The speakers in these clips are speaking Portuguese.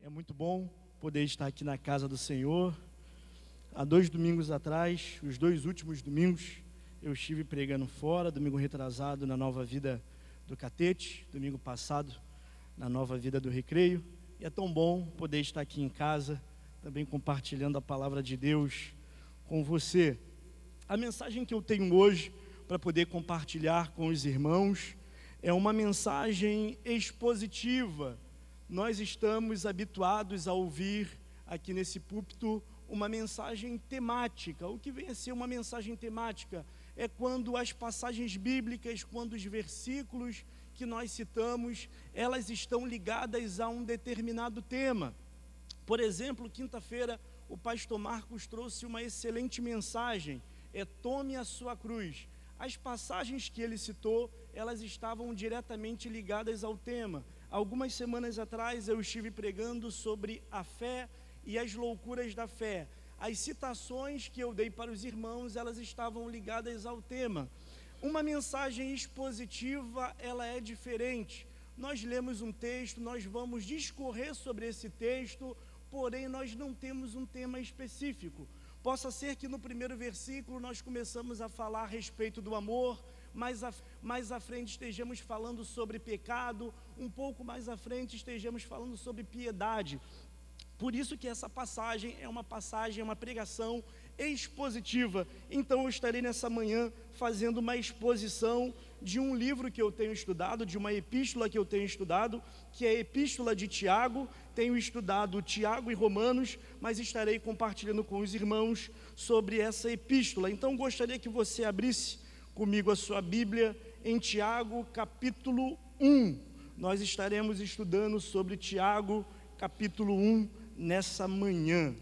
É muito bom poder estar aqui na casa do Senhor. Há 2 domingos atrás, os 2 últimos domingos, eu estive pregando fora, domingo retrasado na Nova Vida do Catete, domingo passado na Nova Vida do Recreio. E é tão bom poder estar aqui em casa, também compartilhando a palavra de Deus com você. A mensagem que eu tenho hoje para poder compartilhar com os irmãos é uma mensagem expositiva. Nós estamos habituados a ouvir aqui nesse púlpito uma mensagem temática. O que vem a ser uma mensagem temática? É quando as passagens bíblicas, quando os versículos que nós citamos, elas estão ligadas a um determinado tema. Por exemplo, quinta-feira, o pastor Marcos trouxe uma excelente mensagem, tome a sua cruz. As passagens que ele citou, elas estavam diretamente ligadas ao tema. Algumas semanas atrás eu estive pregando sobre a fé e as loucuras da fé. As citações que eu dei para os irmãos, elas estavam ligadas ao tema. Uma mensagem expositiva, ela é diferente. Nós lemos um texto, nós vamos discorrer sobre esse texto, porém nós não temos um tema específico. Possa ser que no primeiro versículo nós começamos a falar a respeito do amor, mais à frente estejamos falando sobre pecado, um pouco mais à frente estejamos falando sobre piedade. Por isso que essa passagem é uma pregação expositiva. Então eu estarei nessa manhã fazendo uma exposição de um livro que eu tenho estudado, de uma epístola que eu tenho estudado, que é a Epístola de Tiago. Tenho estudado Tiago e Romanos, mas estarei compartilhando com os irmãos sobre essa epístola. Então gostaria que você abrisse comigo a sua Bíblia em Tiago capítulo 1. Nós estaremos estudando sobre Tiago capítulo 1 nessa manhã.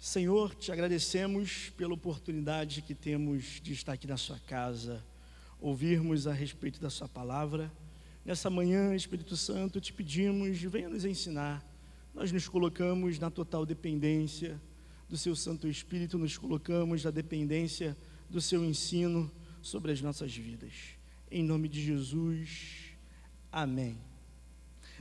Senhor, te agradecemos pela oportunidade que temos de estar aqui na sua casa, ouvirmos a respeito da sua palavra. Nessa manhã, Espírito Santo, te pedimos, venha nos ensinar. Nós nos colocamos na total dependência do seu Santo Espírito, nos colocamos na dependência do seu ensino sobre as nossas vidas. Em nome de Jesus, amém.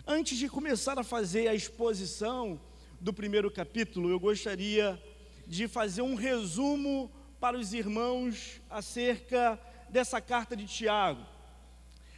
Antes de começar a fazer a exposição do primeiro capítulo, eu gostaria de fazer um resumo para os irmãos acerca dessa carta de Tiago.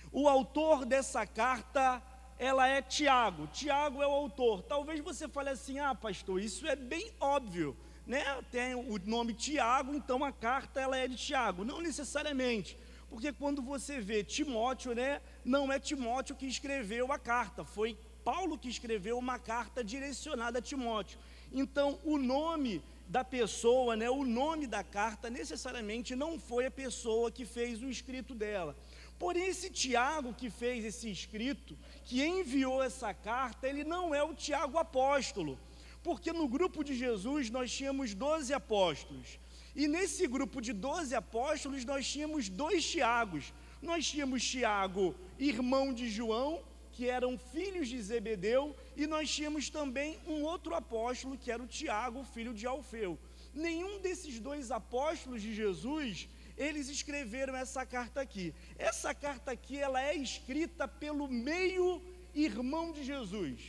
O autor dessa carta, ela é Tiago. Tiago é o autor. Talvez você fale assim: pastor, isso é bem óbvio, né? Tem o nome Tiago, então a carta ela é de Tiago. Não necessariamente, porque quando você vê Timóteo, né, não é Timóteo que escreveu a carta, foi Paulo que escreveu uma carta direcionada a Timóteo. Então, o nome da pessoa, né, o nome da carta, necessariamente não foi a pessoa que fez o escrito dela. Porém, esse Tiago que fez esse escrito, que enviou essa carta, ele não é o Tiago apóstolo, porque no grupo de Jesus nós tínhamos 12 apóstolos, e nesse grupo de 12 apóstolos nós tínhamos 2 Tiagos. Nós tínhamos Tiago, irmão de João, que eram filhos de Zebedeu, e nós tínhamos também um outro apóstolo, que era o Tiago, filho de Alfeu. Nenhum desses 2 apóstolos de Jesus, eles escreveram essa carta aqui. Essa carta aqui, ela é escrita pelo meio-irmão de Jesus,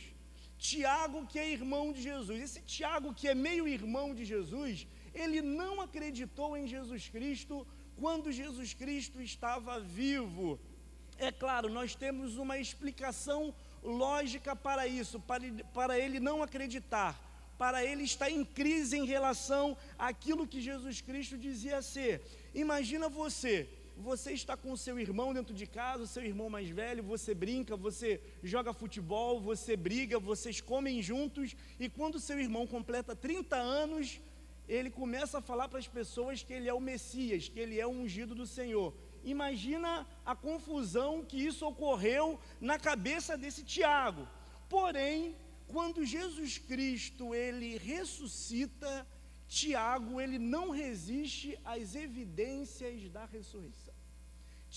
Tiago, que é irmão de Jesus. Esse Tiago, que é meio-irmão de Jesus, ele não acreditou em Jesus Cristo quando Jesus Cristo estava vivo. É claro, nós temos uma explicação lógica para isso, para ele não acreditar, para ele estar em crise em relação àquilo que Jesus Cristo dizia ser. Imagina você está com o seu irmão dentro de casa, o seu irmão mais velho, você brinca, você joga futebol, você briga, vocês comem juntos, e quando o seu irmão completa 30 anos, ele começa a falar para as pessoas que ele é o Messias, que ele é o ungido do Senhor. Imagina a confusão que isso ocorreu na cabeça desse Tiago. Porém, quando Jesus Cristo ele ressuscita, Tiago ele não resiste às evidências da ressurreição.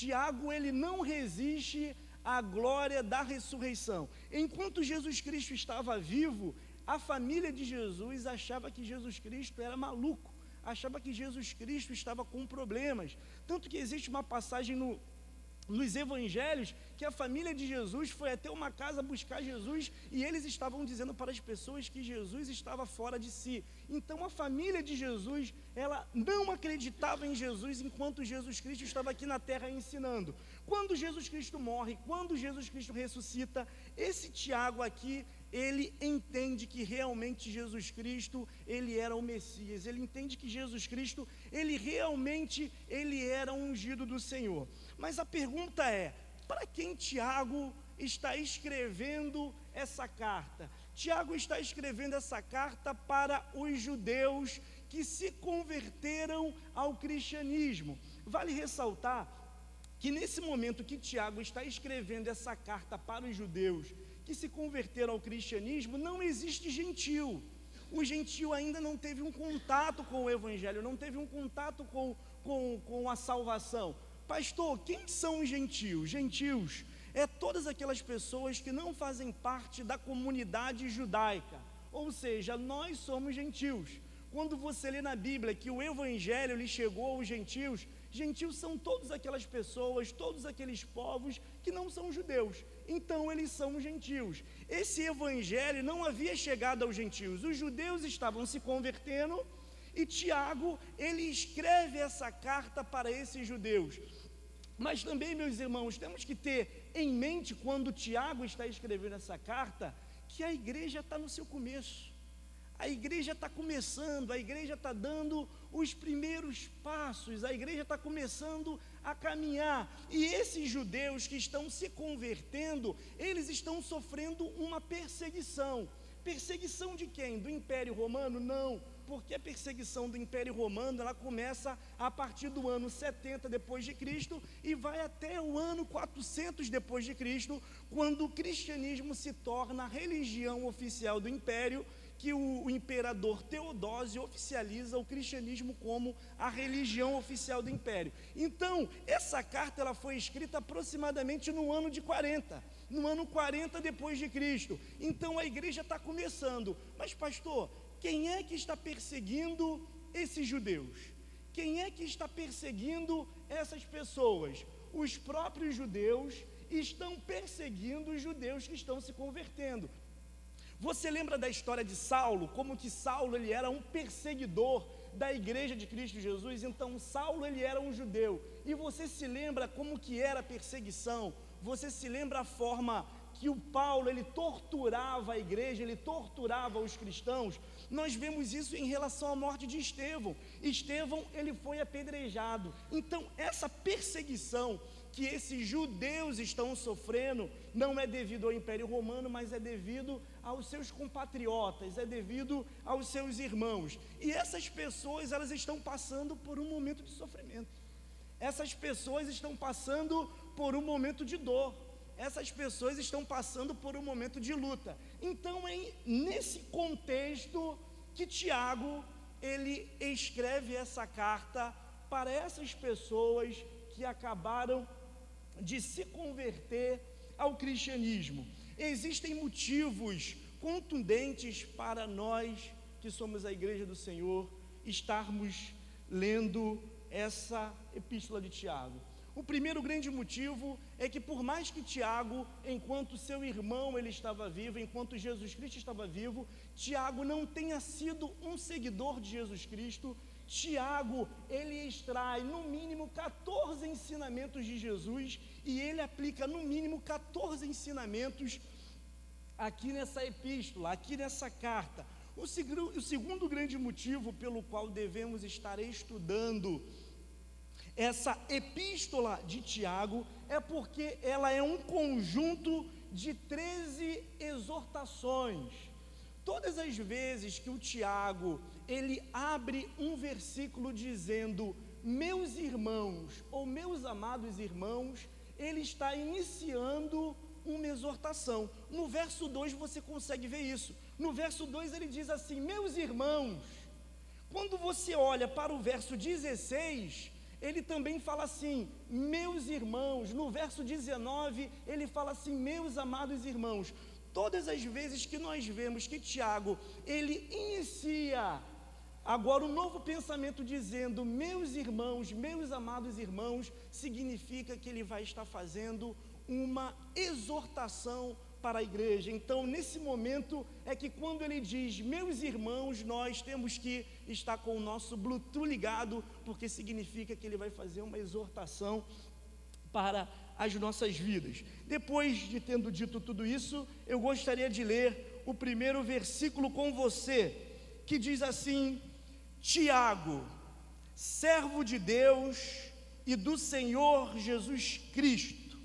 Tiago, ele não resiste à glória da ressurreição. Enquanto Jesus Cristo estava vivo, a família de Jesus achava que Jesus Cristo era maluco, achava que Jesus Cristo estava com problemas. Tanto que existe uma passagem nos evangelhos, que a família de Jesus foi até uma casa buscar Jesus, e eles estavam dizendo para as pessoas que Jesus estava fora de si. Então a família de Jesus, ela não acreditava em Jesus, enquanto Jesus Cristo estava aqui na terra ensinando. Quando Jesus Cristo morre, quando Jesus Cristo ressuscita, esse Tiago aqui, ele entende que realmente Jesus Cristo, ele era o Messias, ele entende que Jesus Cristo, ele realmente, ele era o ungido do Senhor. Mas a pergunta é, para quem Tiago está escrevendo essa carta? Tiago está escrevendo essa carta para os judeus que se converteram ao cristianismo. Vale ressaltar que nesse momento que Tiago está escrevendo essa carta para os judeus que se converteram ao cristianismo, não existe gentil. O gentil ainda não teve um contato com o evangelho, não teve um contato com a salvação. Pastor, quem são os gentios? Gentios é todas aquelas pessoas que não fazem parte da comunidade judaica, ou seja, nós somos gentios. Quando você lê na Bíblia que o evangelho lhe chegou aos gentios, gentios são todas aquelas pessoas, todos aqueles povos que não são judeus, então eles são gentios. Esse evangelho não havia chegado aos gentios, os judeus estavam se convertendo, e Tiago, ele escreve essa carta para esses judeus. Mas também, meus irmãos, temos que ter em mente, quando Tiago está escrevendo essa carta, que a igreja está no seu começo. A igreja está começando, a igreja está dando os primeiros passos, a igreja está começando a caminhar, e esses judeus que estão se convertendo, eles estão sofrendo uma perseguição. Perseguição de quem? Do Império Romano? Não, porque a perseguição do Império Romano, ela começa a partir do ano 70 depois de Cristo e vai até o ano 400 depois de Cristo, quando o cristianismo se torna a religião oficial do Império, que o imperador Teodósio oficializa o cristianismo como a religião oficial do Império. Então, essa carta, ela foi escrita aproximadamente no ano de 40, no ano 40 depois de Cristo. Então a igreja está começando. Mas pastor, quem é que está perseguindo esses judeus? Quem é que está perseguindo essas pessoas? Os próprios judeus estão perseguindo os judeus que estão se convertendo. Você lembra da história de Saulo? Como que Saulo, ele era um perseguidor da igreja de Cristo Jesus? Então Saulo, ele era um judeu. E você se lembra como que era a perseguição? Você se lembra a forma que o Paulo, ele torturava a igreja, ele torturava os cristãos? Nós vemos isso em relação à morte de Estevão. Estevão, ele foi apedrejado. Então essa perseguição que esses judeus estão sofrendo não é devido ao Império Romano, mas é devido aos seus compatriotas, é devido aos seus irmãos. E essas pessoas, elas estão passando por um momento de sofrimento. Essas pessoas estão passando por um momento de dor. Essas pessoas estão passando por um momento de luta. Então é nesse contexto que Tiago, ele escreve essa carta para essas pessoas que acabaram de se converter ao cristianismo. Existem motivos contundentes para nós, que somos a igreja do Senhor, estarmos lendo essa epístola de Tiago. O primeiro grande motivo é que, por mais que Tiago, enquanto seu irmão ele estava vivo, enquanto Jesus Cristo estava vivo, Tiago não tenha sido um seguidor de Jesus Cristo, Tiago, ele extrai no mínimo 14 ensinamentos de Jesus, e ele aplica no mínimo 14 ensinamentos aqui nessa epístola, aqui nessa carta. O segundo grande motivo pelo qual devemos estar estudando essa epístola de Tiago é porque ela é um conjunto de 13 exortações. Todas as vezes que o Tiago, ele abre um versículo dizendo meus irmãos ou meus amados irmãos, ele está iniciando uma exortação. No verso 2 você consegue ver isso. No verso 2 ele diz assim, meus irmãos. Quando você olha para o verso 16, ele também fala assim, meus irmãos. No verso 19, ele fala assim, meus amados irmãos. Todas as vezes que nós vemos que Tiago, ele inicia agora um novo pensamento dizendo, meus irmãos, meus amados irmãos, significa que ele vai estar fazendo uma exortação para a igreja. Então, nesse momento, é que quando ele diz, meus irmãos, nós temos que estar com o nosso Bluetooth ligado, porque significa que ele vai fazer uma exortação para as nossas vidas. Depois de tendo dito tudo isso, eu gostaria de ler o primeiro versículo com você, que diz assim, Tiago, servo de Deus e do Senhor Jesus Cristo,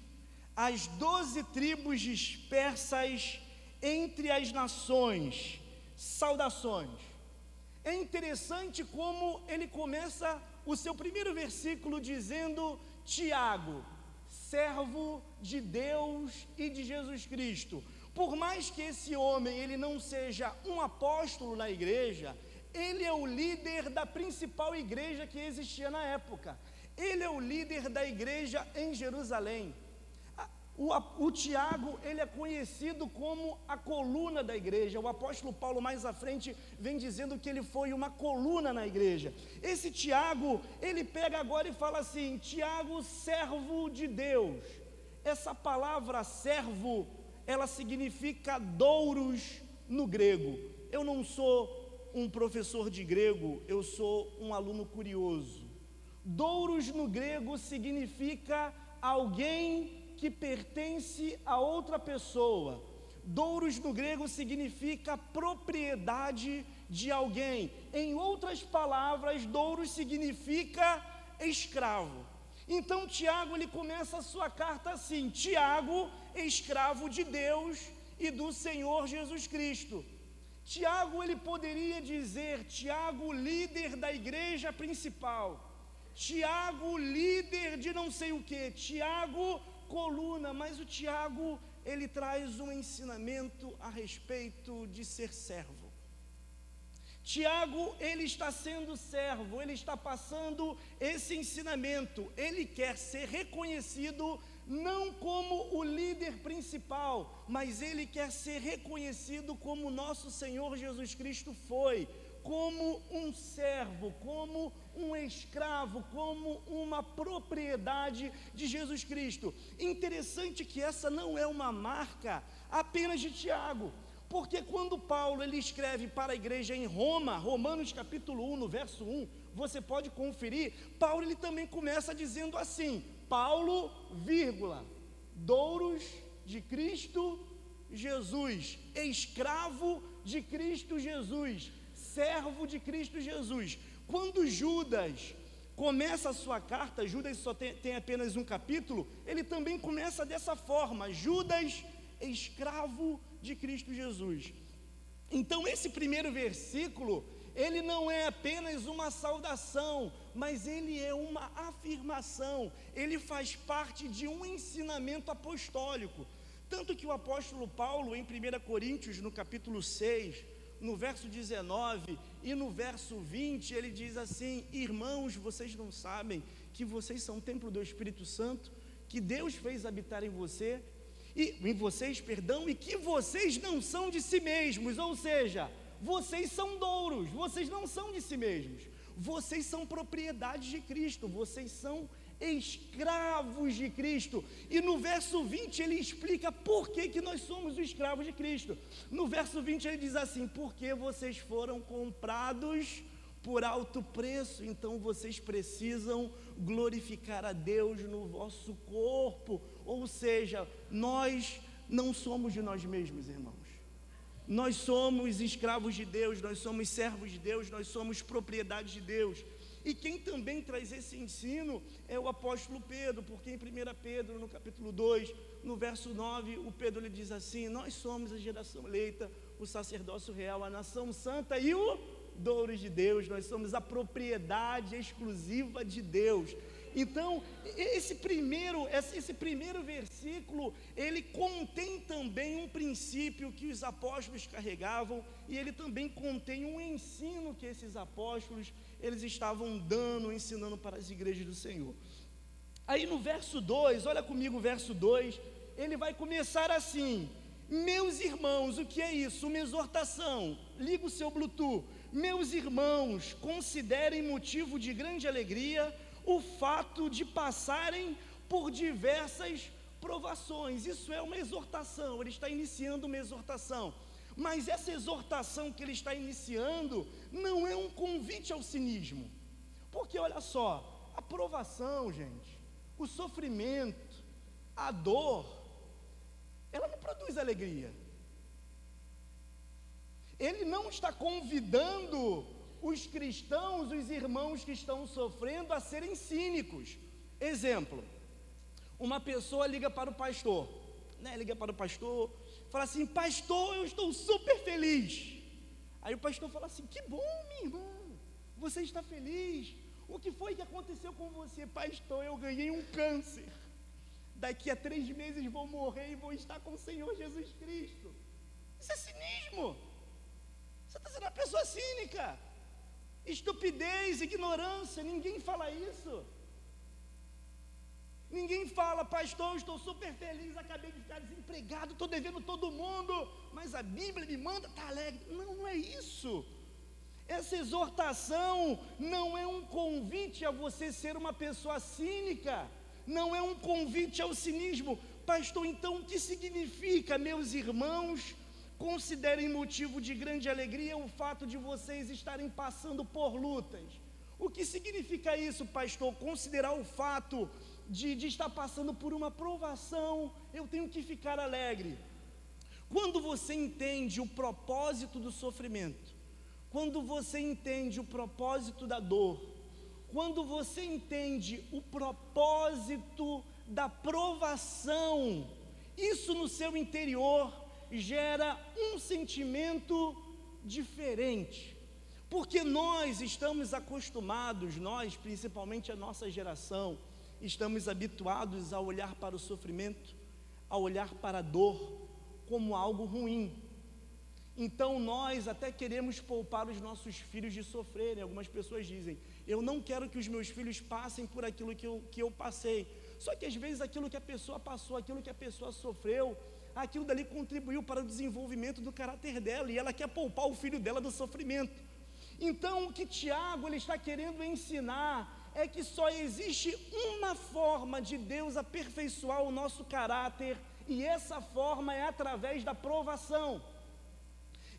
as 12 tribos dispersas entre as nações, saudações. É interessante como ele começa o seu primeiro versículo dizendo, Tiago, servo de Deus e de Jesus Cristo. Por mais que esse homem ele não seja um apóstolo na igreja, ele é o líder da principal igreja que existia na época. Ele é o líder da igreja em Jerusalém. O Tiago, ele é conhecido como a coluna da igreja. O apóstolo Paulo mais à frente vem dizendo que ele foi uma coluna na igreja. Esse Tiago, ele pega agora e fala assim, Tiago, servo de Deus. Essa palavra servo, ela significa douros no grego. Eu não sou um professor de grego, eu sou um aluno curioso. Douros no grego significa alguém que pertence a outra pessoa. Douros no grego significa propriedade de alguém. Em outras palavras, douros significa escravo. Então Tiago, ele começa a sua carta assim, Tiago, escravo de Deus e do Senhor Jesus Cristo. Tiago, ele poderia dizer, Tiago, líder da igreja principal, Tiago, líder de não sei o que, Tiago, coluna, mas o Tiago, ele traz um ensinamento a respeito de ser servo. Tiago, ele está sendo servo, ele está passando esse ensinamento, ele quer ser reconhecido não como o líder principal, mas ele quer ser reconhecido como nosso Senhor Jesus Cristo foi, como um servo, como um escravo, como uma propriedade de Jesus Cristo. Interessante que essa não é uma marca apenas de Tiago, porque quando Paulo ele escreve para a igreja em Roma, Romanos capítulo 1, no verso 1, você pode conferir, Paulo ele também começa dizendo assim, Paulo, vírgula, douros de Cristo Jesus, escravo de Cristo Jesus, servo de Cristo Jesus. Quando Judas começa a sua carta, Judas só tem apenas um capítulo, ele também começa dessa forma, Judas, escravo de Cristo Jesus. Então esse primeiro versículo, ele não é apenas uma saudação, mas ele é uma afirmação, ele faz parte de um ensinamento apostólico. Tanto que o apóstolo Paulo, em 1 Coríntios, no capítulo 6, no verso 19 e no verso 20, ele diz assim, irmãos, vocês não sabem que vocês são templo do Espírito Santo, que Deus fez habitar em vocês, e que vocês não são de si mesmos, ou seja, vocês são douros, vocês não são de si mesmos, vocês são propriedade de Cristo, vocês são escravos de Cristo. E no verso 20 ele explica por que nós somos os escravos de Cristo. No verso 20 ele diz assim, porque vocês foram comprados por alto preço, então vocês precisam glorificar a Deus no vosso corpo. Ou seja, nós não somos de nós mesmos, irmãos. Nós somos escravos de Deus, nós somos servos de Deus, nós somos propriedade de Deus. E quem também traz esse ensino é o apóstolo Pedro, porque em 1 Pedro, no capítulo 2, no verso 9, o Pedro ele diz assim, nós somos a geração eleita, o sacerdócio real, a nação santa e o douros de Deus, nós somos a propriedade exclusiva de Deus. Então, esse primeiro versículo, ele contém também um princípio que os apóstolos carregavam, e ele também contém um ensino que esses apóstolos, eles estavam dando, ensinando para as igrejas do Senhor. Aí no verso 2, olha comigo o verso 2, ele vai começar assim: meus irmãos, o que é isso? Uma exortação. Liga o seu Bluetooth. Meus irmãos, considerem motivo de grande alegria o fato de passarem por diversas provações. Isso é uma exortação, ele está iniciando uma exortação. Mas essa exortação que ele está iniciando não é um convite ao cinismo. Porque olha só, a provação, gente, o sofrimento, a dor, ela não produz alegria. Ele não está convidando os cristãos, os irmãos que estão sofrendo, a serem cínicos. Exemplo, uma pessoa liga para o pastor, liga para o pastor, fala assim: pastor, eu estou super feliz. Aí o pastor fala assim: que bom, minha irmã, você está feliz. O que foi que aconteceu com você? Pastor, eu ganhei um câncer. Daqui a 3 meses vou morrer e vou estar com o Senhor Jesus Cristo. Isso é cinismo. Você está sendo uma pessoa cínica. Estupidez, ignorância. Ninguém fala isso. Ninguém fala: pastor, eu estou super feliz, acabei de ficar desempregado, estou devendo todo mundo, mas a Bíblia me manda estar alegre. Não, não é isso. Essa exortação não é um convite a você ser uma pessoa cínica, não é um convite ao cinismo. Pastor, então o que significa, meus irmãos, considerem motivo de grande alegria o fato de vocês estarem passando por lutas? O que significa isso, pastor? Considerar o fato de estar passando por uma provação, eu tenho que ficar alegre. Quando você entende o propósito do sofrimento, quando você entende o propósito da dor, quando você entende o propósito da provação, isso no seu interior gera um sentimento diferente, porque nós estamos acostumados, nós, principalmente a nossa geração, estamos habituados a olhar para o sofrimento, a olhar para a dor como algo ruim. Então nós até queremos poupar os nossos filhos de sofrerem. Algumas pessoas dizem: eu não quero que os meus filhos passem por aquilo que eu passei. Só que às vezes aquilo que a pessoa passou, aquilo que a pessoa sofreu, aquilo dali contribuiu para o desenvolvimento do caráter dela, e ela quer poupar o filho dela do sofrimento. Então o que Tiago ele está querendo ensinar é que só existe uma forma de Deus aperfeiçoar o nosso caráter, e essa forma é através da provação.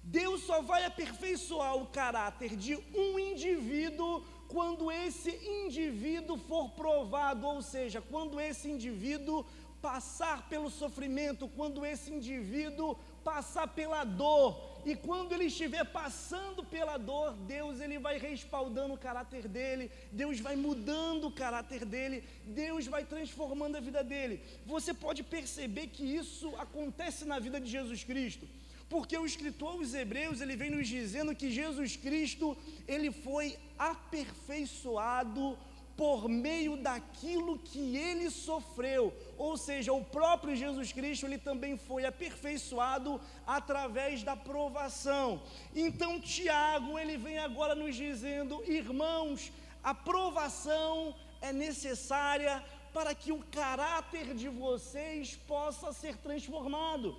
Deus só vai aperfeiçoar o caráter de um indivíduo quando esse indivíduo for provado, ou seja, quando esse indivíduo passar pelo sofrimento, quando esse indivíduo passar pela dor. E quando ele estiver passando pela dor, Deus ele vai respaldando o caráter dele, Deus vai mudando o caráter dele, Deus vai transformando a vida dele. Você pode perceber que isso acontece na vida de Jesus Cristo, porque o escritor aos Hebreus, ele vem nos dizendo que Jesus Cristo, ele foi aperfeiçoado por meio daquilo que ele sofreu, ou seja, o próprio Jesus Cristo, ele também foi aperfeiçoado através da provação. Então Tiago, ele vem agora nos dizendo: irmãos, a provação é necessária para que o caráter de vocês possa ser transformado.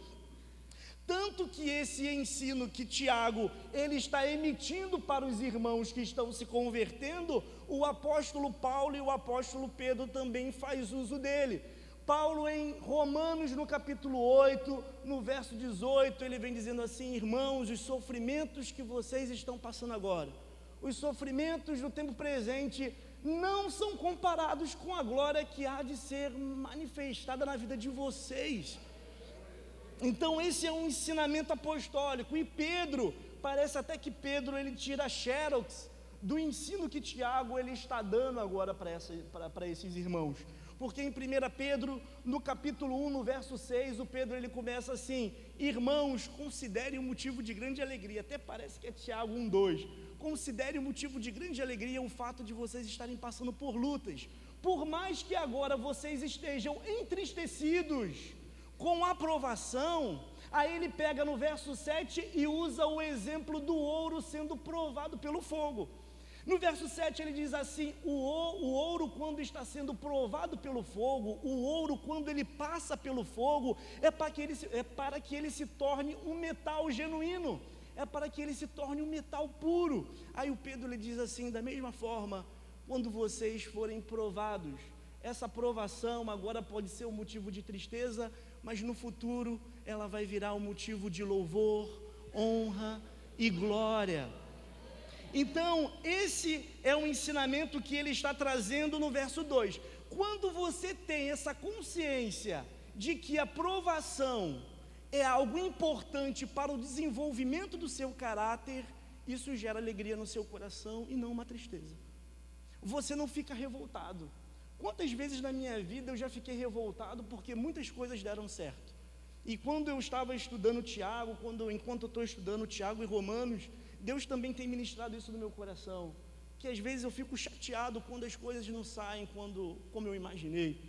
Tanto que esse ensino que Tiago, ele está emitindo para os irmãos que estão se convertendo, o apóstolo Paulo e o apóstolo Pedro também faz uso dele. Paulo em Romanos no capítulo 8, no verso 18, ele vem dizendo assim: irmãos, os sofrimentos que vocês estão passando agora, os sofrimentos do tempo presente, não são comparados com a glória que há de ser manifestada na vida de vocês. Então esse é um ensinamento apostólico. E Pedro, parece até que Pedro ele tira xerox do ensino que Tiago ele está dando agora para esses irmãos. Porque em 1 Pedro, no capítulo 1, no verso 6, o Pedro ele começa assim: irmãos, considerem um motivo de grande alegria. Até parece que é Tiago 1:2. Considerem um motivo de grande alegria o fato de vocês estarem passando por lutas, Por mais que agora vocês estejam entristecidos com a provação, aí ele pega no verso 7 e usa o exemplo do ouro sendo provado pelo fogo. No verso 7 ele diz assim: o ouro quando está sendo provado pelo fogo, o ouro quando ele passa pelo fogo, é para que ele se torne um metal genuíno, é para que ele se torne um metal puro. Aí o Pedro lhe diz assim: da mesma forma, quando vocês forem provados, essa provação agora pode ser um motivo de tristeza, mas no futuro ela vai virar um motivo de louvor, honra e glória. Então, esse é o ensinamento que ele está trazendo no verso 2. Quando você tem essa consciência de que a provação é algo importante para o desenvolvimento do seu caráter, isso gera alegria no seu coração e não uma tristeza. Você não fica revoltado. Quantas vezes na minha vida eu já fiquei revoltado porque muitas coisas deram certo. E quando eu estava estudando Tiago, enquanto eu estou estudando Tiago e Romanos, Deus também tem ministrado isso no meu coração, que às vezes eu fico chateado quando as coisas não saem como eu imaginei.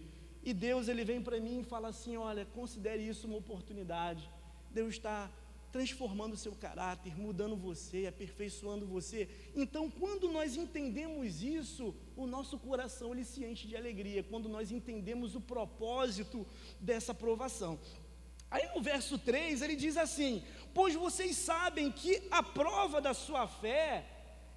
E Deus, ele vem para mim e fala assim: olha, considere isso uma oportunidade. Deus está transformando o seu caráter, mudando você, aperfeiçoando você. Então, quando nós entendemos isso, o nosso coração ele se enche de alegria, quando nós entendemos o propósito dessa provação. Aí no verso 3 ele diz assim: pois vocês sabem que a prova da sua fé,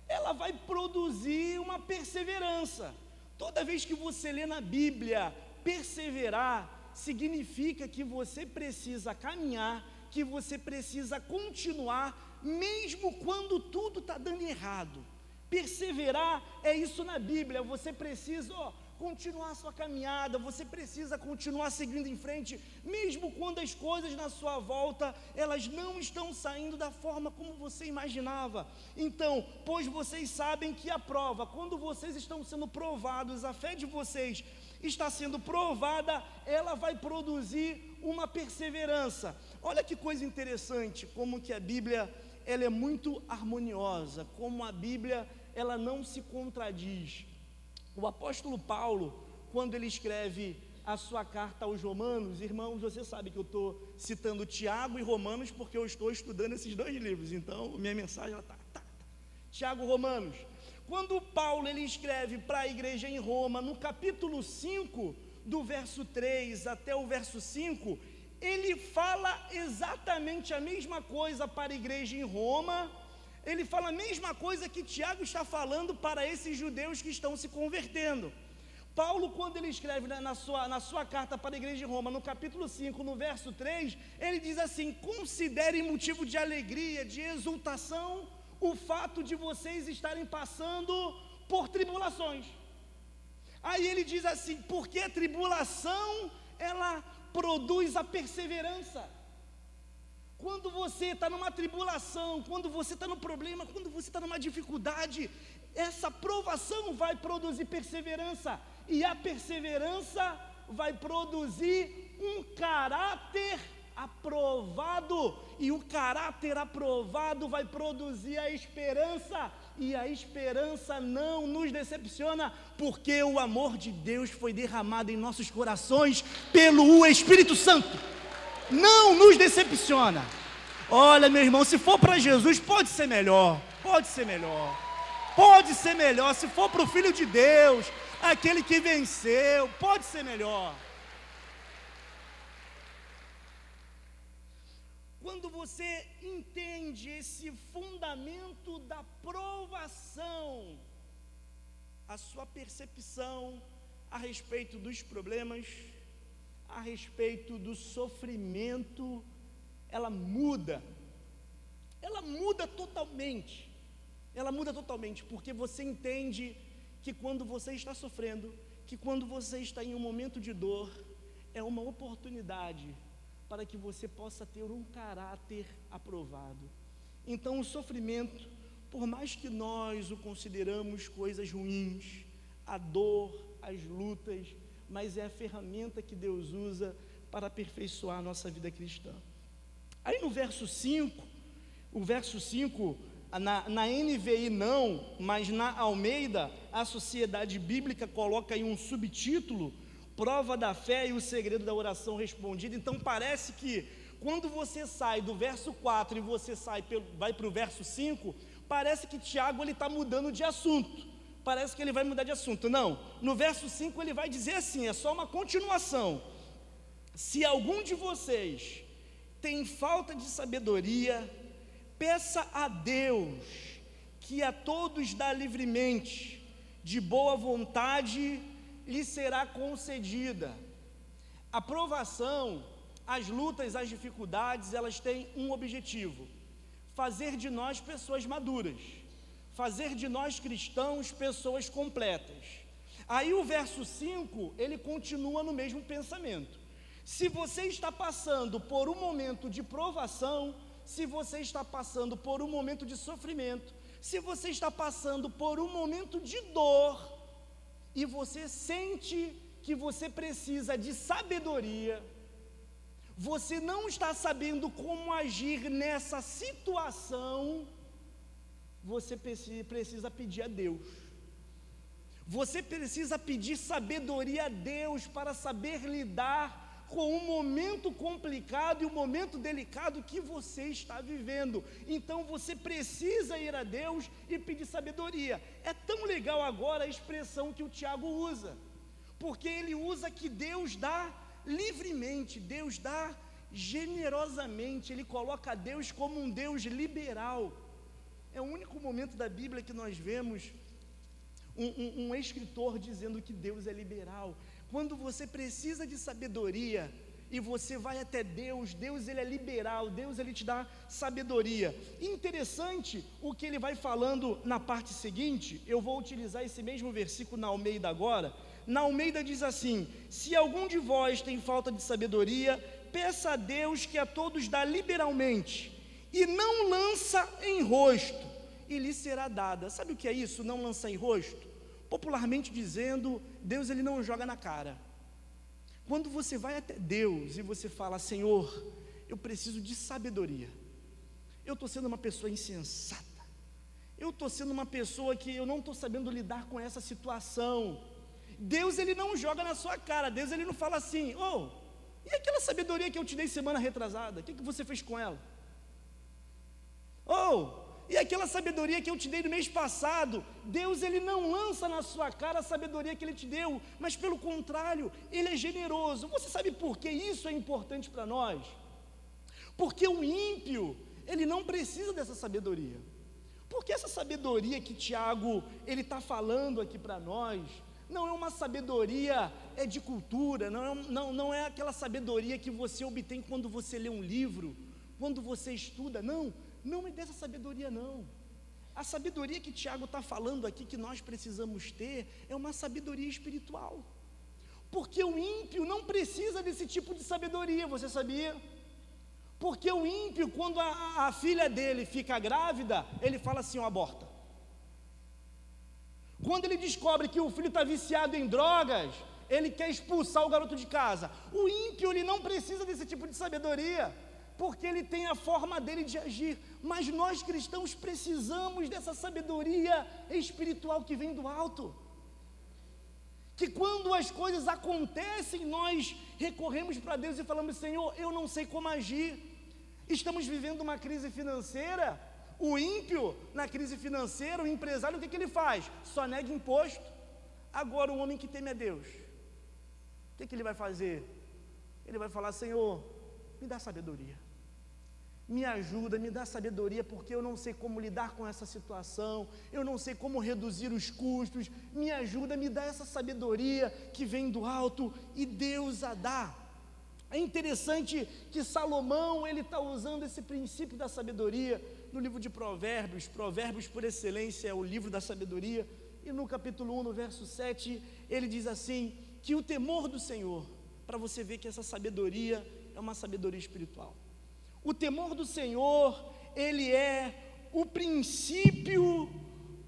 ela vai produzir uma perseverança. Toda vez que você lê na Bíblia, perseverar, significa que você precisa caminhar, que você precisa continuar, mesmo quando tudo está dando errado. Perseverar é isso na Bíblia, você precisa continuar a sua caminhada, você precisa continuar seguindo em frente, mesmo quando as coisas na sua volta, elas não estão saindo da forma como você imaginava. Então, pois vocês sabem que a prova, quando vocês estão sendo provados, a fé de vocês está sendo provada, ela vai produzir uma perseverança. Olha que coisa interessante, como que a Bíblia, ela é muito harmoniosa, como a Bíblia, ela não se contradiz. O apóstolo Paulo, quando ele escreve a sua carta aos Romanos, irmãos, você sabe que eu estou citando Tiago e Romanos, porque eu estou estudando esses dois livros, então minha mensagem está. Tiago, Romanos. Quando Paulo ele escreve para a igreja em Roma, no capítulo 5, do verso 3 até o verso 5, ele fala exatamente a mesma coisa para a igreja em Roma. Ele fala a mesma coisa que Tiago está falando para esses judeus que estão se convertendo. Paulo, quando ele escreve na sua carta para a igreja de Roma, no capítulo 5, no verso 3, ele diz assim: considerem motivo de alegria, de exultação, o fato de vocês estarem passando por tribulações. Aí ele diz assim: porque a tribulação, ela produz a perseverança. Quando você está numa tribulação, quando você está no problema, quando você está numa dificuldade, essa provação vai produzir perseverança, e a perseverança vai produzir um caráter aprovado, e o caráter aprovado vai produzir a esperança, e a esperança não nos decepciona, porque o amor de Deus foi derramado em nossos corações pelo Espírito Santo. Não nos decepciona. Olha, meu irmão, se for para Jesus, pode ser melhor, pode ser melhor, pode ser melhor. Se for para o Filho de Deus, aquele que venceu, pode ser melhor. Quando você entende esse fundamento da provação, a sua percepção a respeito dos problemas, a respeito do sofrimento, ela muda totalmente, porque você entende que quando você está sofrendo, que quando você está em um momento de dor, é uma oportunidade para que você possa ter um caráter aprovado. Então o sofrimento, por mais que nós o consideramos coisas ruins, a dor, as lutas, mas é a ferramenta que Deus usa para aperfeiçoar a nossa vida cristã. Aí no verso 5, Na NVI não, mas na Almeida, a Sociedade Bíblica coloca aí um subtítulo, Prova da Fé e o Segredo da Oração Respondida. Então parece que quando você sai do verso 4 e você vai para o verso 5, parece que Tiago está mudando de assunto, parece que ele vai mudar de assunto. Não, no verso 5 ele vai dizer assim, é só uma continuação: se algum de vocês tem falta de sabedoria, peça a Deus, que a todos dá livremente, de boa vontade lhe será concedida. A provação, as lutas, as dificuldades, elas têm um objetivo: fazer de nós pessoas maduras, fazer de nós cristãos pessoas completas. Aí o verso 5, ele continua no mesmo pensamento. Se você está passando por um momento de provação, se você está passando por um momento de sofrimento, se você está passando por um momento de dor, e você sente que você precisa de sabedoria, você não está sabendo como agir nessa situação, você precisa pedir a Deus. Você precisa pedir sabedoria a Deus para saber lidar com um momento complicado e um momento delicado que você está vivendo. Então você precisa ir a Deus e pedir sabedoria. É tão legal agora a expressão que o Tiago usa, porque ele usa que Deus dá livremente, Deus dá generosamente. Ele coloca Deus como um Deus liberal. É o único momento da Bíblia que nós vemos um escritor dizendo que Deus é liberal. Quando você precisa de sabedoria e você vai até Deus, Deus ele é liberal, Deus ele te dá sabedoria. Interessante o que ele vai falando na parte seguinte. Eu vou utilizar esse mesmo versículo na Almeida agora. Na Almeida diz assim: se algum de vós tem falta de sabedoria, peça a Deus, que a todos dá liberalmente, e não lança em rosto, e lhe será dada. Sabe o que é isso, não lançar em rosto? Popularmente dizendo, Deus ele não joga na cara. Quando você vai até Deus e você fala: Senhor, eu preciso de sabedoria, eu estou sendo uma pessoa insensata, eu estou sendo uma pessoa que eu não estou sabendo lidar com essa situação. Deus ele não joga na sua cara. Deus ele não fala assim: oh, e aquela sabedoria que eu te dei semana retrasada, o que você fez com ela? Oh, e aquela sabedoria que eu te dei no mês passado? Deus ele não lança na sua cara a sabedoria que ele te deu, mas pelo contrário, ele é generoso. Você sabe por que isso é importante para nós? Porque o ímpio, ele não precisa dessa sabedoria. Porque essa sabedoria que Tiago ele está falando aqui para nós, não é uma sabedoria de cultura, não é aquela sabedoria que você obtém quando você lê um livro, quando você estuda. Não é dessa sabedoria não. A sabedoria que Tiago está falando aqui, que nós precisamos ter, é uma sabedoria espiritual. Porque o ímpio não precisa desse tipo de sabedoria, você sabia? Porque o ímpio, quando a filha dele fica grávida, ele fala assim: ó, aborta. Quando ele descobre que o filho está viciado em drogas, ele quer expulsar o garoto de casa. O ímpio ele não precisa desse tipo de sabedoria, porque ele tem a forma dele de agir. Mas nós cristãos precisamos dessa sabedoria espiritual que vem do alto, que quando as coisas acontecem, nós recorremos para Deus e falamos: Senhor, eu não sei como agir. Estamos vivendo uma crise financeira. O ímpio, na crise financeira, o empresário, o que ele faz? Só nega imposto. Agora o homem que teme a Deus, o que ele vai fazer? Ele vai falar: Senhor, me dá sabedoria, me ajuda, me dá sabedoria, porque eu não sei como lidar com essa situação, eu não sei como reduzir os custos. Me ajuda, me dá essa sabedoria que vem do alto, e Deus a dá. É interessante que Salomão ele está usando esse princípio da sabedoria no livro de Provérbios. Provérbios por excelência é o livro da sabedoria, e no capítulo 1, no verso 7, ele diz assim, que o temor do Senhor, para você ver que essa sabedoria é uma sabedoria espiritual. O temor do Senhor, ele é o princípio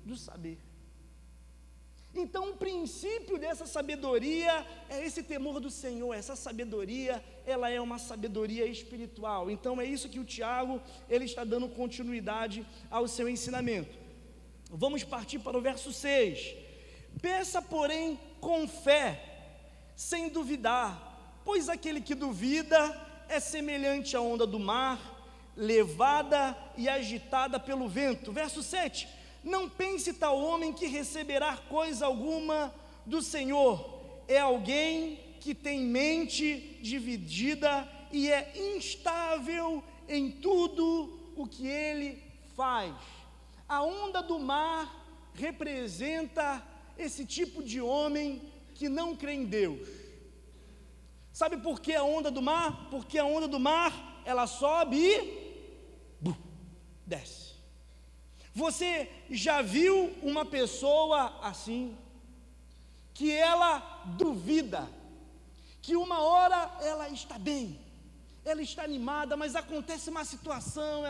do saber. Então, o princípio dessa sabedoria é esse temor do Senhor. Essa sabedoria, ela é uma sabedoria espiritual. Então, é isso que o Tiago, ele está dando continuidade ao seu ensinamento. Vamos partir para o verso 6. Peça, porém, com fé, sem duvidar, pois aquele que duvida é semelhante à onda do mar, levada e agitada pelo vento. Verso 7. Não pense tal homem que receberá coisa alguma do Senhor. É alguém que tem mente dividida e é instável em tudo o que ele faz. A onda do mar representa esse tipo de homem que não crê em Deus. Sabe por que a onda do mar? Porque a onda do mar, ela sobe e desce. Você já viu uma pessoa assim, que ela duvida, que uma hora ela está bem, ela está animada, mas acontece uma situação,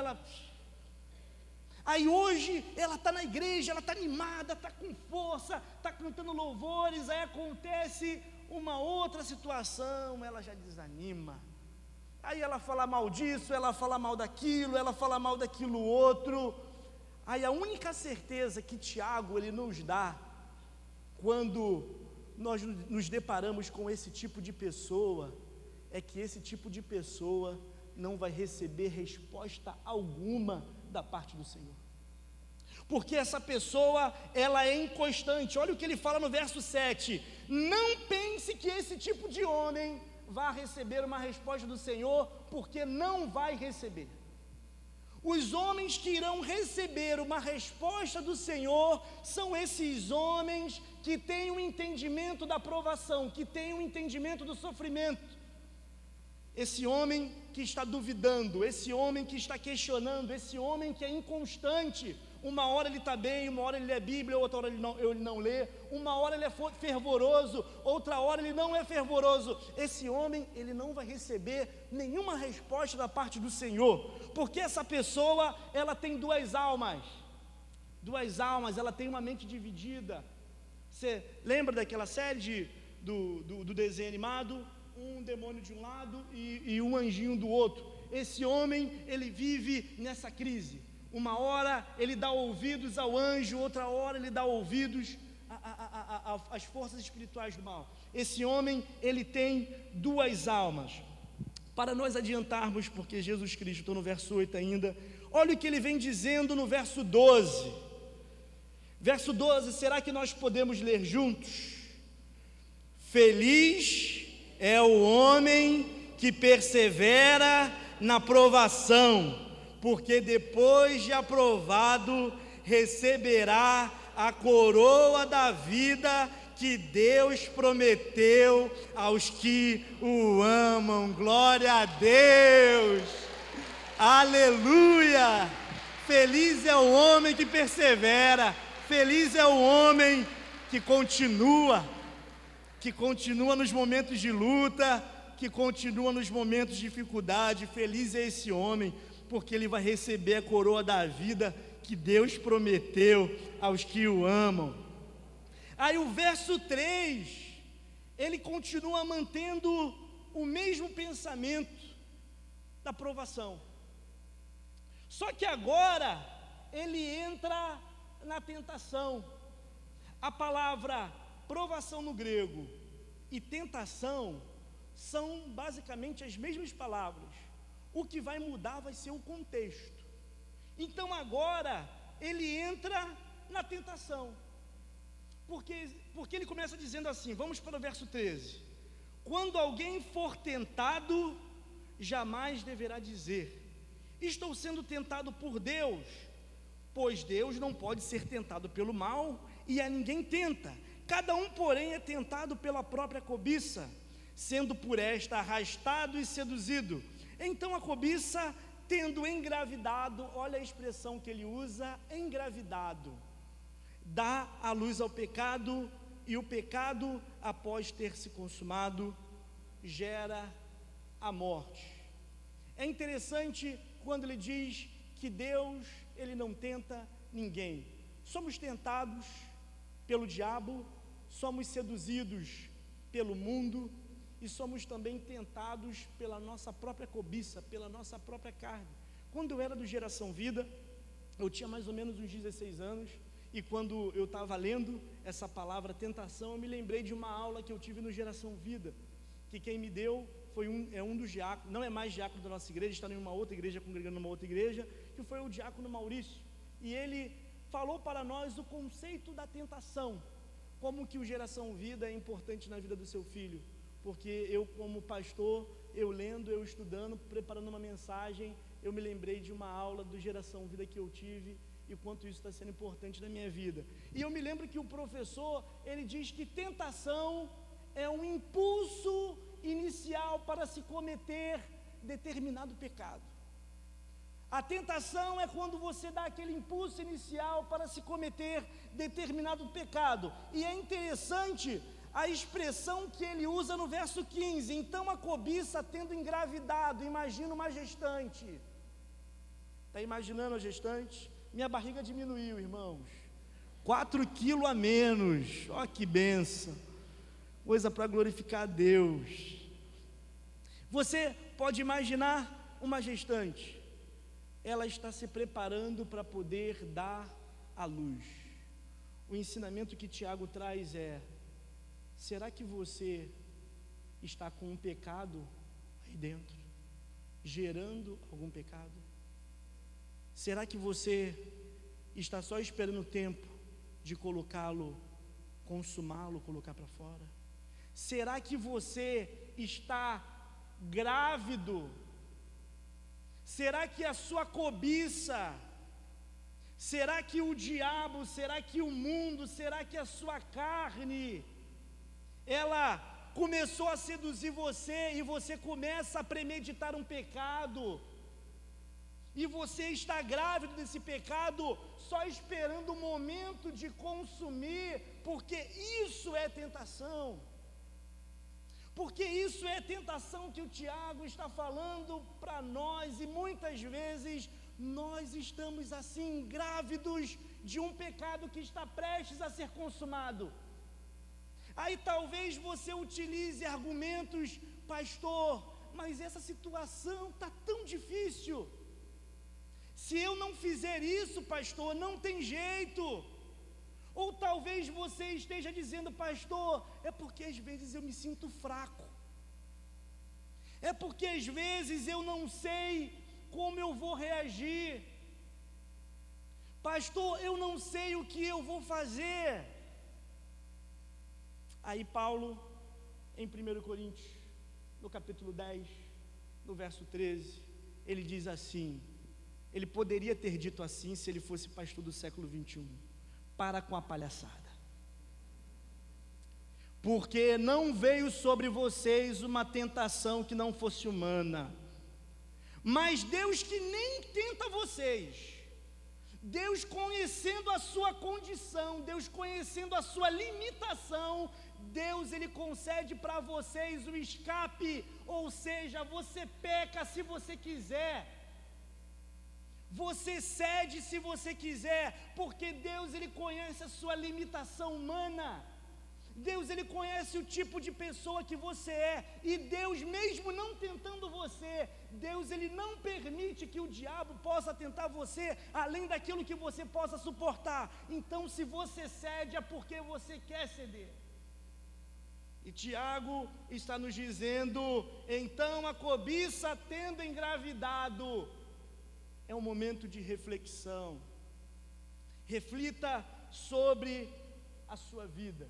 aí hoje ela está na igreja, ela está animada, está com força, está cantando louvores, aí acontece uma outra situação, ela já desanima, aí ela fala mal disso, ela fala mal daquilo, ela fala mal daquilo outro. Aí a única certeza que Tiago ele nos dá, quando nós nos deparamos com esse tipo de pessoa, é que esse tipo de pessoa não vai receber resposta alguma da parte do Senhor. Porque essa pessoa, ela é inconstante. Olha o que ele fala no verso 7. Não pense que esse tipo de homem vai receber uma resposta do Senhor, porque não vai receber. Os homens que irão receber uma resposta do Senhor são esses homens que têm um entendimento da provação, que têm um entendimento do sofrimento. Esse homem que está duvidando, esse homem que está questionando, esse homem que é inconstante. Uma hora ele está bem, uma hora ele lê Bíblia, outra hora ele não lê, uma hora ele é fervoroso, outra hora ele não é fervoroso. Esse homem, ele não vai receber nenhuma resposta da parte do Senhor, porque essa pessoa, ela tem duas almas, ela tem uma mente dividida. Você lembra daquela série do desenho animado? Um demônio de um lado e um anjinho do outro. Esse homem, ele vive nessa crise. Uma hora ele dá ouvidos ao anjo, outra hora ele dá ouvidos às forças espirituais do mal. Esse homem, ele tem duas almas. Para nós adiantarmos, porque Jesus Cristo, estou no verso 8 ainda, olha o que ele vem dizendo no verso 12. Verso 12, será que nós podemos ler juntos? Feliz é o homem que persevera na provação, porque depois de aprovado, receberá a coroa da vida que Deus prometeu aos que o amam. Glória a Deus, aleluia. Feliz é o homem que persevera, feliz é o homem que continua nos momentos de luta, que continua nos momentos de dificuldade. Feliz é esse homem, porque ele vai receber a coroa da vida que Deus prometeu aos que o amam. Aí o verso 3, ele continua mantendo o mesmo pensamento da provação, só que agora ele entra na tentação. A palavra provação no grego e tentação são basicamente as mesmas palavras. O que vai mudar vai ser o contexto. Então agora ele entra na tentação, porque ele começa dizendo assim, vamos para o verso 13. Quando alguém for tentado, jamais deverá dizer, estou sendo tentado por Deus, pois Deus não pode ser tentado pelo mal, e a ninguém tenta. Cada um, porém, é tentado pela própria cobiça, sendo por esta arrastado e seduzido. Então a cobiça, tendo engravidado, olha a expressão que ele usa, engravidado, dá a luz ao pecado, e o pecado, após ter se consumado, gera a morte. É interessante quando ele diz que Deus, ele não tenta ninguém. Somos tentados pelo diabo, somos seduzidos pelo mundo e somos também tentados pela nossa própria cobiça, pela nossa própria carne. Quando eu era do Geração Vida, eu tinha mais ou menos uns 16 anos, e quando eu estava lendo essa palavra tentação, eu me lembrei de uma aula que eu tive no Geração Vida, que quem me deu foi um dos diáconos, não é mais diácono da nossa igreja, está em uma outra igreja, congregando numa outra igreja, que foi o diácono Maurício, e ele falou para nós o conceito da tentação, como que o Geração Vida é importante na vida do seu filho, porque eu, como pastor, eu lendo, eu estudando, preparando uma mensagem, eu me lembrei de uma aula do Geração Vida que eu tive, e quanto isso está sendo importante na minha vida. E eu me lembro que o professor, ele diz que tentação é um impulso inicial para se cometer determinado pecado. A tentação é quando você dá aquele impulso inicial para se cometer determinado pecado. E é interessante a expressão que ele usa no verso 15. Então a cobiça tendo engravidado, imagina uma gestante. Está imaginando a gestante? Minha barriga diminuiu, irmãos. 4 quilos a menos. Ó que bênção. Coisa para glorificar a Deus. Você pode imaginar uma gestante. Ela está se preparando para poder dar à luz. O ensinamento que Tiago traz é: será que você está com um pecado aí dentro, gerando algum pecado? Será que você está só esperando o tempo de colocá-lo, consumá-lo, colocar para fora? Será que você está grávido? Será que a sua cobiça, será que o diabo, será que o mundo, será que a sua carne, ela começou a seduzir você e você começa a premeditar um pecado, e você está grávido desse pecado, só esperando o momento de consumir, porque isso é tentação. Porque isso é tentação que o Tiago está falando para nós, e muitas vezes nós estamos assim, grávidos de um pecado que está prestes a ser consumado. Aí talvez você utilize argumentos: pastor, mas essa situação está tão difícil. Se eu não fizer isso, pastor, não tem jeito. Ou talvez você esteja dizendo: pastor, é porque às vezes eu me sinto fraco, é porque às vezes eu não sei como eu vou reagir, pastor, eu não sei o que eu vou fazer. Aí Paulo, em 1 Coríntios, no capítulo 10, no verso 13, ele diz assim, ele poderia ter dito assim se ele fosse pastor do século 21, para com a palhaçada, porque não veio sobre vocês uma tentação que não fosse humana, mas Deus que nem tenta vocês, Deus conhecendo a sua condição, Deus conhecendo a sua limitação, Deus ele concede para vocês o escape, ou seja, você peca se você quiser, você cede se você quiser, porque Deus ele conhece a sua limitação humana, Deus ele conhece o tipo de pessoa que você é, e Deus mesmo não tentando você, Deus ele não permite que o diabo possa tentar você, além daquilo que você possa suportar. Então se você cede é porque você quer ceder. E Tiago está nos dizendo, então a cobiça tendo engravidado, é um momento de reflexão. Reflita sobre a sua vida,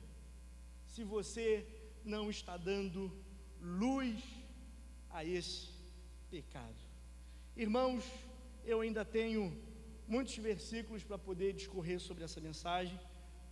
se você não está dando luz a esse pecado. Irmãos, eu ainda tenho muitos versículos para poder discorrer sobre essa mensagem,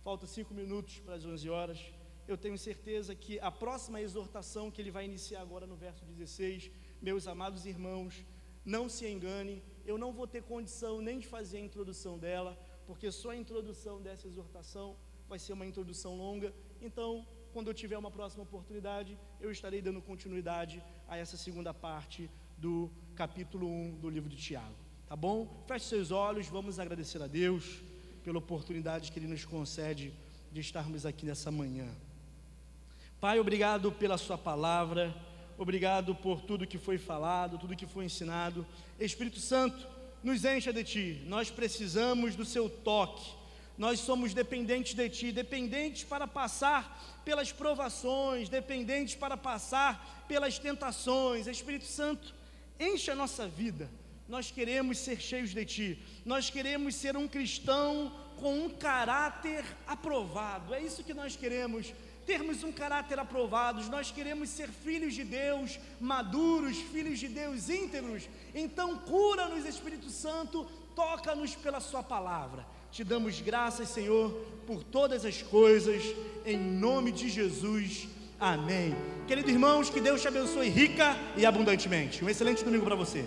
falta 5 minutos para as 11 horas, eu tenho certeza que a próxima exortação que ele vai iniciar agora no verso 16, meus amados irmãos, não se engane, eu não vou ter condição nem de fazer a introdução dela, porque só a introdução dessa exortação vai ser uma introdução longa. Então, quando eu tiver uma próxima oportunidade, eu estarei dando continuidade a essa segunda parte do capítulo 1 do livro de Tiago, tá bom? Feche seus olhos, vamos agradecer a Deus pela oportunidade que Ele nos concede de estarmos aqui nessa manhã. Pai, obrigado pela sua palavra, obrigado por tudo que foi falado, tudo que foi ensinado. Espírito Santo, nos encha de Ti, nós precisamos do Seu toque, nós somos dependentes de Ti, dependentes para passar pelas provações, dependentes para passar pelas tentações. Espírito Santo, enche a nossa vida, nós queremos ser cheios de Ti, nós queremos ser um cristão com um caráter aprovado, é isso que nós queremos, termos um caráter aprovado. Nós queremos ser filhos de Deus, maduros, filhos de Deus íntegros. Então cura-nos, Espírito Santo, toca-nos pela sua palavra. Te damos graças, Senhor, por todas as coisas, em nome de Jesus, amém. Queridos irmãos, que Deus te abençoe rica e abundantemente. Um excelente domingo para você.